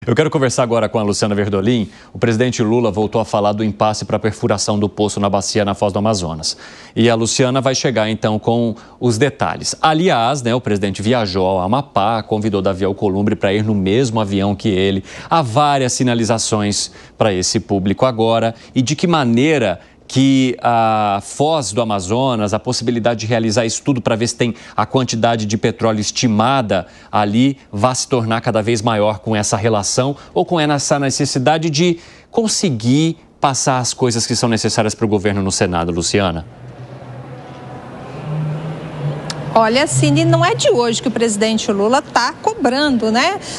Eu quero conversar agora com a Luciana Verdolim. O presidente Lula voltou a falar do impasse para a perfuração do poço na bacia na Foz do Amazonas. E a Luciana vai chegar então com os detalhes. Aliás, o presidente viajou ao Amapá, convidou Davi Alcolumbre para ir no mesmo avião que ele. Há várias sinalizações para esse público agora. E de que maneira que a Foz do Amazonas, a possibilidade de realizar estudo para ver se tem a quantidade de petróleo estimada ali, vai se tornar cada vez maior com essa relação ou com essa necessidade de conseguir passar as coisas que são necessárias para o governo no Senado, Luciana? Olha, Cine, não é de hoje que o presidente Lula está cobrando,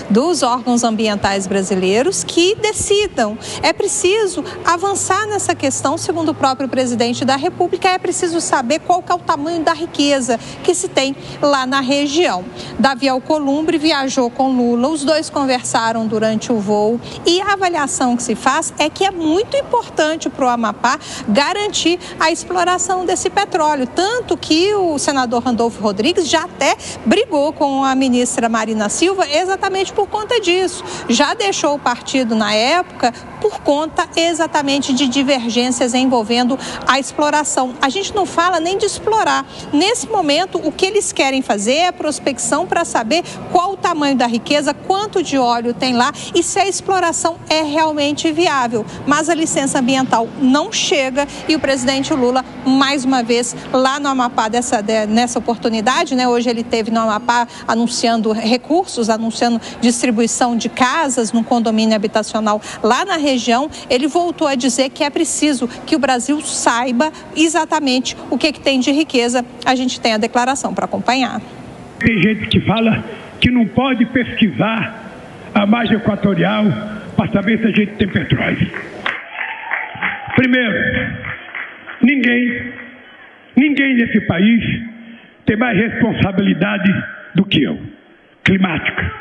dos órgãos ambientais brasileiros que decidam. É preciso avançar nessa questão, segundo o próprio presidente da República, é preciso saber qual que é o tamanho da riqueza que se tem lá na região. Davi Alcolumbre viajou com Lula, os dois conversaram durante o voo e a avaliação que se faz é que é muito importante para o Amapá garantir a exploração desse petróleo, tanto que o senador Randolfo Rodrigues já até brigou com a ministra Marina Silva exatamente por conta disso. Já deixou o partido na época por conta exatamente de divergências envolvendo a exploração. A gente não fala nem de explorar. Nesse momento, o que eles querem fazer é prospecção para saber qual o tamanho da riqueza, quanto de óleo tem lá e se a exploração é realmente viável. Mas a licença ambiental não chega e o presidente Lula, mais uma vez, lá no Amapá, nessa oportunidade, hoje ele esteve no Amapá anunciando recursos, anunciando distribuição de casas no condomínio habitacional lá na região. Ele voltou a dizer que é preciso que o Brasil saiba exatamente o que tem de riqueza. A gente tem a declaração para acompanhar. Tem gente que fala que não pode pesquisar a margem equatorial para saber se a gente tem petróleo. Primeiro, ninguém nesse país tem mais responsabilidade do que eu, climática.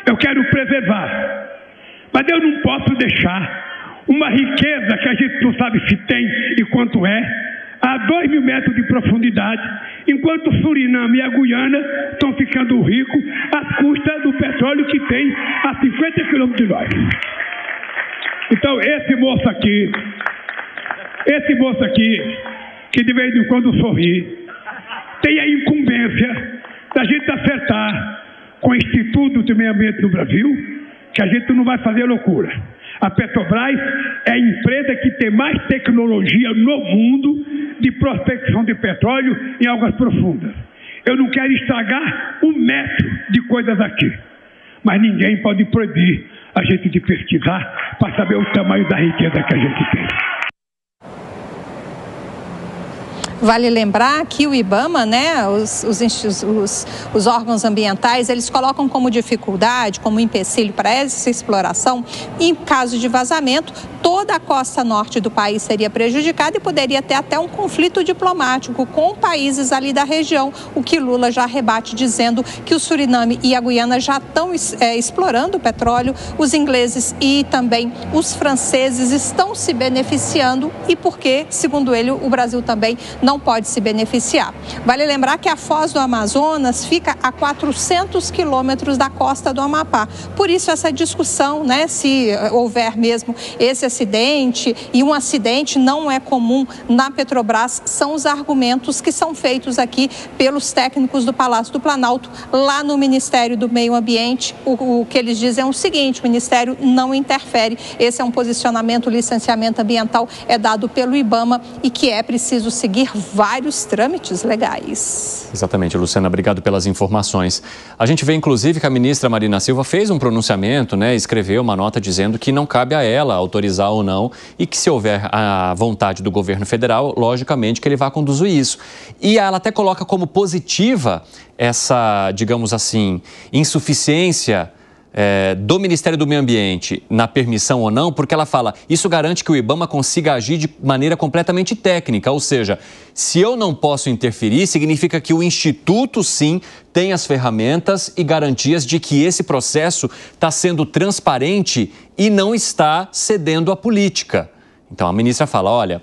Eu quero preservar, mas eu não posso deixar uma riqueza que a gente não sabe se tem e quanto é, a 2.000 metros de profundidade, enquanto o Suriname e a Guiana estão ficando ricos às custas do petróleo que tem a 50 quilômetros de nós. Então, esse moço aqui, que de vez em quando sorri, tem a incumbência da gente acertar com o Instituto de Meio Ambiente no Brasil, que a gente não vai fazer loucura. A Petrobras é a empresa que tem mais tecnologia no mundo de prospecção de petróleo em águas profundas. Eu não quero estragar 1 metro de coisas aqui, mas ninguém pode proibir a gente de pesquisar para saber o tamanho da riqueza que a gente tem. Vale lembrar que o IBAMA, os órgãos ambientais, eles colocam como dificuldade, como empecilho para essa exploração, em caso de vazamento, toda a costa norte do país seria prejudicada e poderia ter até um conflito diplomático com países ali da região, o que Lula já rebate dizendo que o Suriname e a Guiana já estão explorando o petróleo, os ingleses e também os franceses estão se beneficiando e porque, segundo ele, o Brasil também não pode se beneficiar. Vale lembrar que a Foz do Amazonas fica a 400 quilômetros da costa do Amapá. Por isso essa discussão, se houver mesmo esse acidente, e um acidente não é comum na Petrobras, são os argumentos que são feitos aqui pelos técnicos do Palácio do Planalto, lá no Ministério do Meio Ambiente. O que eles dizem é o seguinte: o Ministério não interfere. Esse é um posicionamento, o licenciamento ambiental é dado pelo IBAMA e que é preciso seguir vários trâmites legais. Exatamente, Luciana, obrigado pelas informações. A gente vê, inclusive, que a ministra Marina Silva fez um pronunciamento, escreveu uma nota dizendo que não cabe a ela autorizar ou não e que se houver a vontade do governo federal, logicamente que ele vai conduzir isso. E ela até coloca como positiva essa, digamos assim, insuficiência do Ministério do Meio Ambiente na permissão ou não, porque ela fala, isso garante que o IBAMA consiga agir de maneira completamente técnica, ou seja, se eu não posso interferir, significa que o Instituto, sim, tem as ferramentas e garantias de que esse processo está sendo transparente e não está cedendo à política. Então a ministra fala, olha,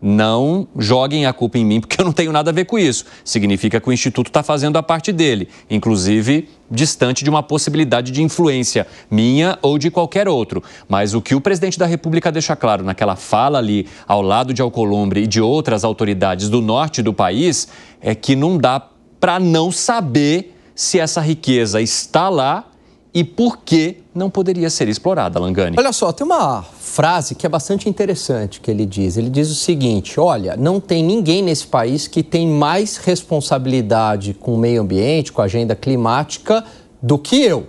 não joguem a culpa em mim, porque eu não tenho nada a ver com isso. Significa que o Instituto está fazendo a parte dele, inclusive distante de uma possibilidade de influência minha ou de qualquer outro. Mas o que o presidente da República deixa claro naquela fala ali, ao lado de Alcolumbre e de outras autoridades do norte do país, é que não dá para não saber se essa riqueza está lá e por que não poderia ser explorada, Langani. Olha só, tem uma frase que é bastante interessante que ele diz. Ele diz o seguinte: olha, não tem ninguém nesse país que tem mais responsabilidade com o meio ambiente, com a agenda climática, do que eu.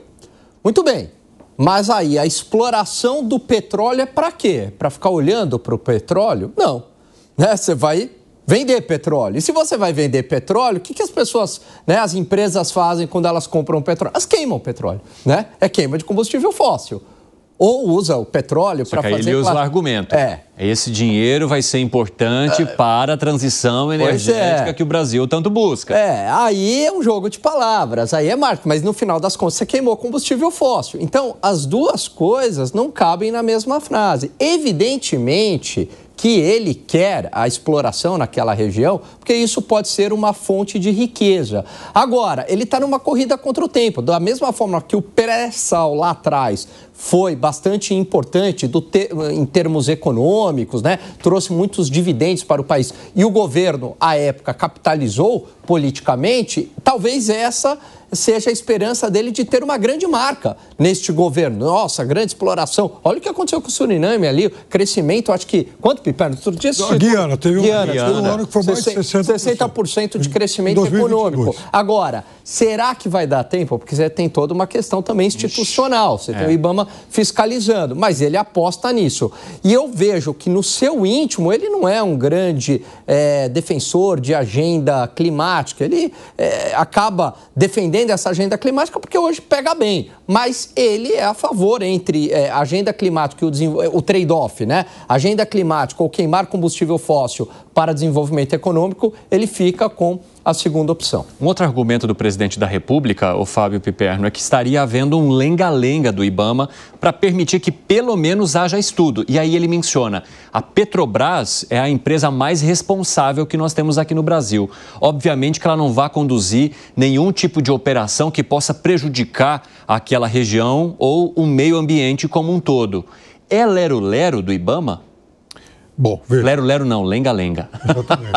Muito bem, mas aí a exploração do petróleo é para quê? Para ficar olhando para o petróleo? Não, né? Você vai vender petróleo. E se você vai vender petróleo, o que as pessoas, né, as empresas fazem quando elas compram petróleo? Elas queimam o petróleo, né? É queima de combustível fóssil. Ou usa o petróleo para fazer... Ele usa o argumento. Esse dinheiro vai ser importante para a transição energética que o Brasil tanto busca. Aí é um jogo de palavras, aí é marketing, mas no final das contas você queimou combustível fóssil. Então, as duas coisas não cabem na mesma frase. Evidentemente que ele quer a exploração naquela região, porque isso pode ser uma fonte de riqueza. Agora, ele está numa corrida contra o tempo. Da mesma forma que o pré-sal lá atrás foi bastante importante em termos econômicos, né? Trouxe muitos dividendos para o país. E o governo, à época, capitalizou politicamente. Talvez essa seja a esperança dele de ter uma grande marca neste governo. Nossa, grande exploração. Olha o que aconteceu com o Suriname ali, o crescimento, acho que... Quanto, Piperno? Guiana, teve um ano que foi mais de 60% de crescimento econômico. Agora, será que vai dar tempo? Porque você tem toda uma questão também institucional. Você tem o IBAMA fiscalizando, mas ele aposta nisso. E eu vejo que no seu íntimo ele não é um grande defensor de agenda climática. Ele acaba defendendo essa agenda climática porque hoje pega bem, mas ele é a favor entre a agenda climática e o trade-off, né? Agenda climática ou queimar combustível fóssil para desenvolvimento econômico, ele fica com a segunda opção. Um outro argumento do presidente da República, o Fábio Piperno, é que estaria havendo um lenga-lenga do IBAMA para permitir que pelo menos haja estudo. E aí ele menciona, a Petrobras é a empresa mais responsável que nós temos aqui no Brasil. Obviamente que ela não vai conduzir nenhum tipo de operação que possa prejudicar aquela região ou o meio ambiente como um todo. É lero-lero do IBAMA? Bom, veja. Lero-lero não, lenga-lenga. Exatamente.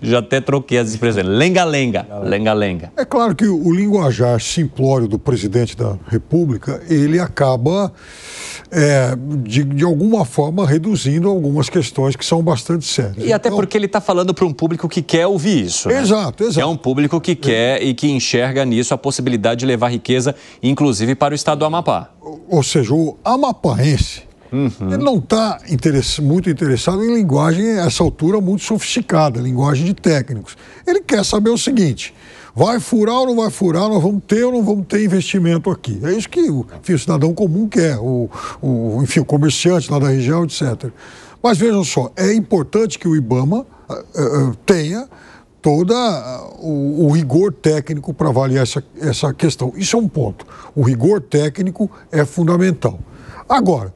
Já até troquei as expressões. Lenga-lenga, lenga-lenga. É claro que o linguajar simplório do presidente da República, ele acaba, de alguma forma, reduzindo algumas questões que são bastante sérias. E até porque ele está falando para um público que quer ouvir isso, né? Exato. É um público que quer e que enxerga nisso a possibilidade de levar riqueza, inclusive para o estado do Amapá. Ou seja, o amapaense, ele não está muito interessado em linguagem, a essa altura, muito sofisticada, linguagem de técnicos. Ele quer saber o seguinte: vai furar ou não vai furar, nós vamos ter ou não vamos ter investimento aqui. É isso que o cidadão comum quer, o comerciante lá da região, etc. Mas vejam só, é importante que o IBAMA tenha todo o rigor técnico para avaliar essa questão. Isso é um ponto. O rigor técnico é fundamental. Agora,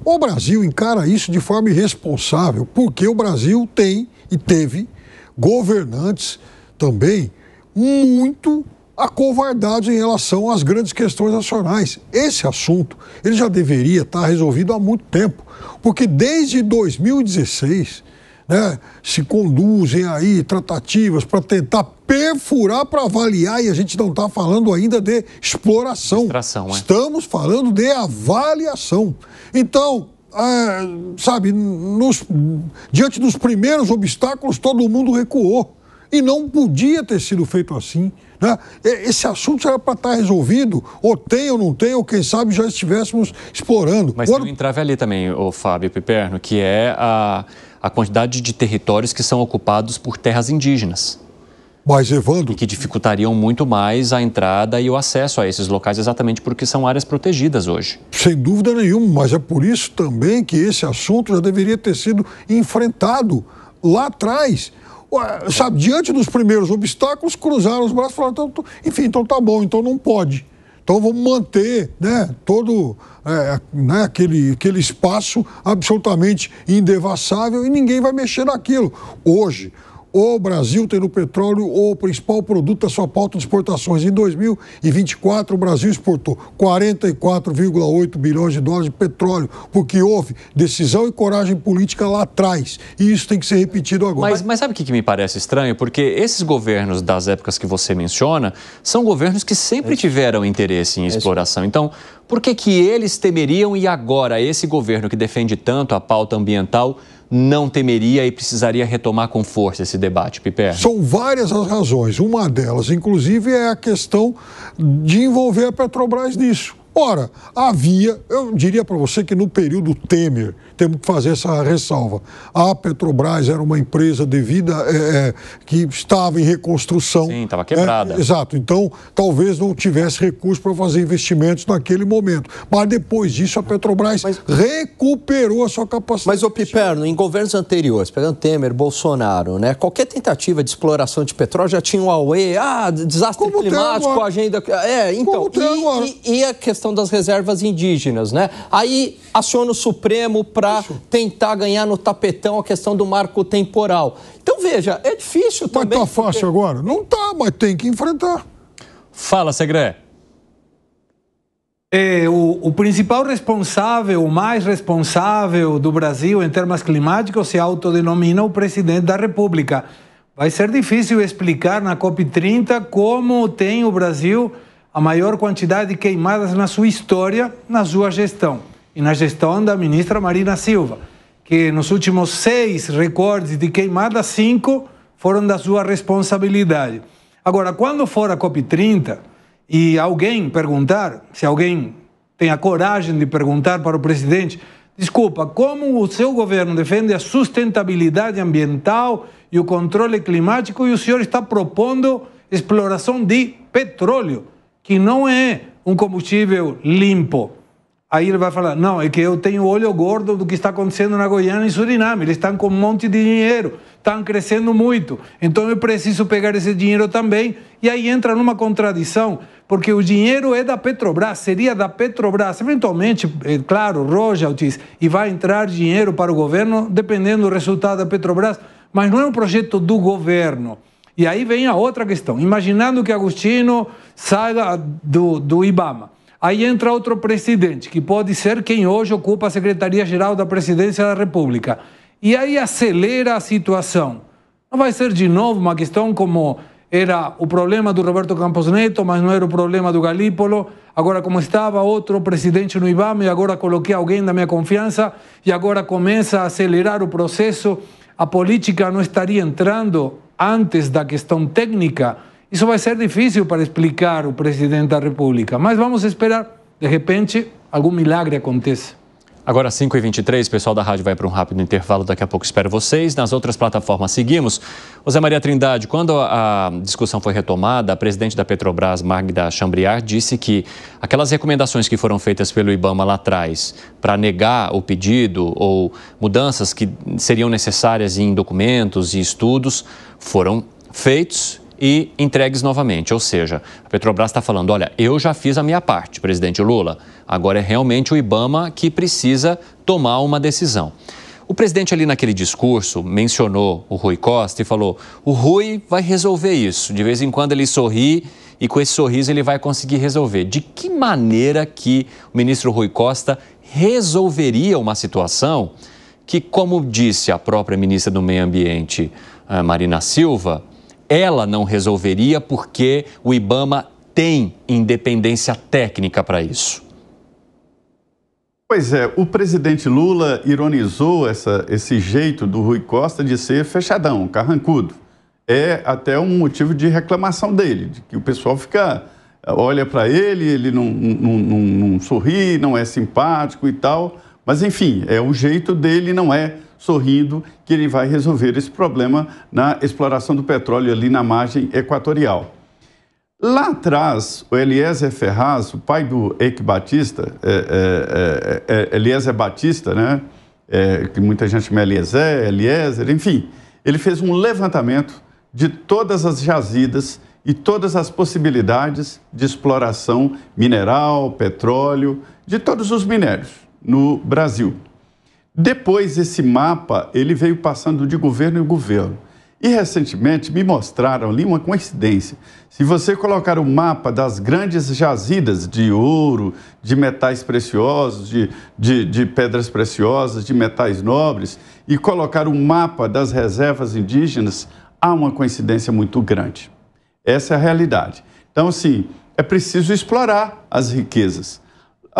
o Brasil encara isso de forma irresponsável, porque o Brasil tem e teve governantes também muito acovardados em relação às grandes questões nacionais. Esse assunto ele já deveria estar resolvido há muito tempo, porque desde 2016... né, se conduzem aí tratativas para tentar perfurar, para avaliar, e a gente não está falando ainda de exploração. Estamos falando de avaliação. Então, diante dos primeiros obstáculos, todo mundo recuou. E não podia ter sido feito assim, né? Esse assunto era para estar resolvido, ou tem ou não tem, ou quem sabe já estivéssemos explorando. Mas tem um entrave ali também, o Fábio Piperno, que é a quantidade de territórios que são ocupados por terras indígenas. Mas, Evandro... E que dificultariam muito mais a entrada e o acesso a esses locais, exatamente porque são áreas protegidas hoje. Sem dúvida nenhuma, mas é por isso também que esse assunto já deveria ter sido enfrentado lá atrás. Sabe, diante dos primeiros obstáculos, cruzaram os braços e falaram, enfim, então tá bom, então não pode. Então vamos manter, né, todo aquele espaço absolutamente indevassável e ninguém vai mexer naquilo. Hoje, o Brasil tem no petróleo o principal produto da sua pauta de exportações. Em 2024, o Brasil exportou 44,8 bilhões de dólares de petróleo, porque houve decisão e coragem política lá atrás. E isso tem que ser repetido agora. Mas sabe o que me parece estranho? Porque esses governos das épocas que você menciona são governos que sempre tiveram interesse em exploração. Então, por que eles temeriam e agora esse governo que defende tanto a pauta ambiental não temeria e precisaria retomar com força esse debate, Piperno? São várias as razões. Uma delas, inclusive, é a questão de envolver a Petrobras nisso. Ora, eu diria para você que no período Temer, temos que fazer essa ressalva, a Petrobras era uma empresa que estava em reconstrução. Sim, estava quebrada. Exato, então talvez não tivesse recurso para fazer investimentos naquele momento. Mas depois disso a Petrobras recuperou a sua capacidade. Mas, ô Piperno, em governos anteriores, pegando Temer, Bolsonaro, né, qualquer tentativa de exploração de petróleo já tinha um auê, desastre climático, agenda... Então, e a questão das reservas indígenas, né? Aí aciona o Supremo para tentar ganhar no tapetão a questão do marco temporal. Então, veja, é difícil também... Mas tá fácil agora? Não tá, mas tem que enfrentar. Fala, Segré. O principal responsável, o mais responsável do Brasil em termos climáticos se autodenomina o presidente da República. Vai ser difícil explicar na COP30 como tem o Brasil a maior quantidade de queimadas na sua história, na sua gestão. E na gestão da ministra Marina Silva, que nos últimos 6 recordes de queimadas, 5 foram da sua responsabilidade. Agora, quando for a COP30 e alguém perguntar, se alguém tem a coragem de perguntar para o presidente, desculpa, como o seu governo defende a sustentabilidade ambiental e o controle climático e o senhor está propondo exploração de petróleo, que não é um combustível limpo. Aí ele vai falar, não, é que eu tenho olho gordo do que está acontecendo na Guiana e Suriname. Eles estão com um monte de dinheiro, estão crescendo muito. Então eu preciso pegar esse dinheiro também. E aí entra numa contradição, porque o dinheiro é da Petrobras, seria da Petrobras. Eventualmente, é claro, royalties, e vai entrar dinheiro para o governo, dependendo do resultado da Petrobras, mas não é um projeto do governo. E aí vem a outra questão. Imaginando que Agostinho saia do IBAMA. Aí entra outro presidente, que pode ser quem hoje ocupa a Secretaria-Geral da Presidência da República. E aí acelera a situação. Não vai ser de novo uma questão como era o problema do Roberto Campos Neto, mas não era o problema do Galípolo. Agora, como estava outro presidente no IBAMA, e agora coloquei alguém da minha confiança, e agora começa a acelerar o processo. A política não estaria entrando antes da questão técnica. Isso vai ser difícil para explicar o presidente da República, mas vamos esperar. De repente, algum milagre acontece. Agora, 5h23, o pessoal da rádio vai para um rápido intervalo. Daqui a pouco espero vocês. Nas outras plataformas seguimos. José Maria Trindade, quando a discussão foi retomada, a presidente da Petrobras, Magda Chambriard, disse que aquelas recomendações que foram feitas pelo IBAMA lá atrás para negar o pedido ou mudanças que seriam necessárias em documentos e estudos foram feitos e entregues novamente. Ou seja, a Petrobras está falando, olha, eu já fiz a minha parte, presidente Lula. Agora é realmente o IBAMA que precisa tomar uma decisão. O presidente ali naquele discurso mencionou o Rui Costa e falou, o Rui vai resolver isso. De vez em quando ele sorri e com esse sorriso ele vai conseguir resolver. De que maneira que o ministro Rui Costa resolveria uma situação que, como disse a própria ministra do Meio Ambiente, Marina Silva, ela não resolveria porque o IBAMA tem independência técnica para isso? Pois é, o presidente Lula ironizou esse jeito do Rui Costa de ser fechadão, carrancudo. É até um motivo de reclamação dele, de que o pessoal olha para ele não sorri, não é simpático e tal. Mas, enfim, o jeito dele não é sorrindo que ele vai resolver esse problema na exploração do petróleo ali na margem equatorial. Lá atrás, o Eliezer Ferraz, o pai do Eike Batista, Eliezer Batista, né? Que muita gente chama Eliezer, enfim, ele fez um levantamento de todas as jazidas e todas as possibilidades de exploração mineral, petróleo, de todos os minérios no Brasil. Depois, esse mapa ele veio passando de governo em governo. E, recentemente, me mostraram ali uma coincidência. Se você colocar o mapa das grandes jazidas de ouro, de metais preciosos, de pedras preciosas, de metais nobres, e colocar o mapa das reservas indígenas, há uma coincidência muito grande. Essa é a realidade. Então, assim, é preciso explorar as riquezas.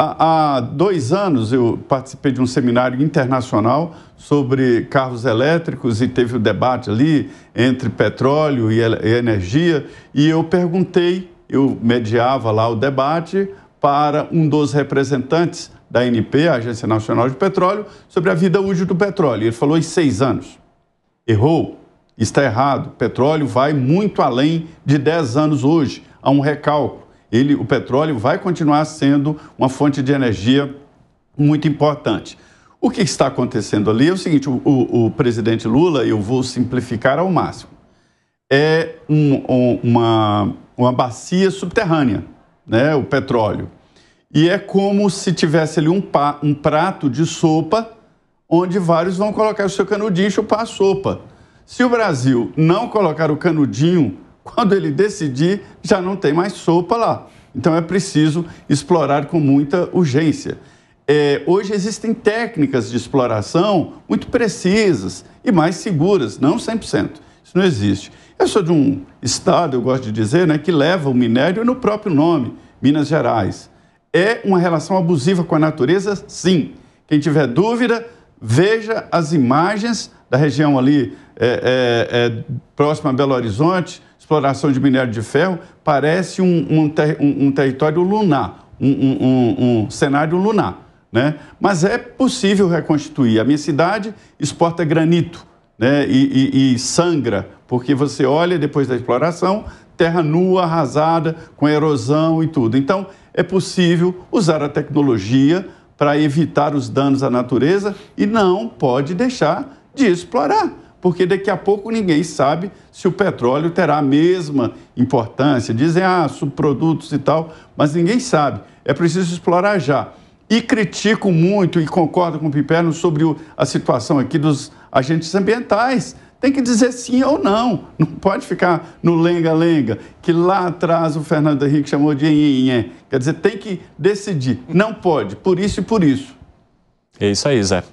Há 2 anos eu participei de um seminário internacional sobre carros elétricos e teve o debate ali entre petróleo e energia e eu perguntei, eu mediava lá o debate para um dos representantes da ANP, a Agência Nacional de Petróleo, sobre a vida útil do petróleo. Ele falou em 6 anos. Errou, está errado. O petróleo vai muito além de 10 anos hoje. Há um recálculo. O petróleo vai continuar sendo uma fonte de energia muito importante. O que está acontecendo ali é o seguinte, o presidente Lula, eu vou simplificar ao máximo, é uma bacia subterrânea, né, o petróleo. E é como se tivesse ali um prato de sopa, onde vários vão colocar o seu canudinho e chupar a sopa. Se o Brasil não colocar o canudinho, quando ele decidir, já não tem mais sopa lá. Então, é preciso explorar com muita urgência. Hoje existem técnicas de exploração muito precisas e mais seguras, não 100%. Isso não existe. Eu sou de um estado, eu gosto de dizer, né, que leva o minério no próprio nome, Minas Gerais. É uma relação abusiva com a natureza, sim. Quem tiver dúvida, veja as imagens da região ali próxima a Belo Horizonte, exploração de minério de ferro, parece um território lunar, um cenário lunar, né? Mas é possível reconstituir. A minha cidade exporta granito, né? E sangra, porque você olha depois da exploração, terra nua, arrasada, com erosão e tudo. Então, é possível usar a tecnologia para evitar os danos à natureza e não pode deixar de explorar. Porque daqui a pouco ninguém sabe se o petróleo terá a mesma importância. Dizem, subprodutos e tal, mas ninguém sabe. É preciso explorar já. E critico muito e concordo com o Piperno sobre a situação aqui dos agentes ambientais. Tem que dizer sim ou não. Não pode ficar no lenga-lenga, que lá atrás o Fernando Henrique chamou de nhenhenhé. Quer dizer, tem que decidir. Não pode, por isso e por isso. É isso aí, Zé.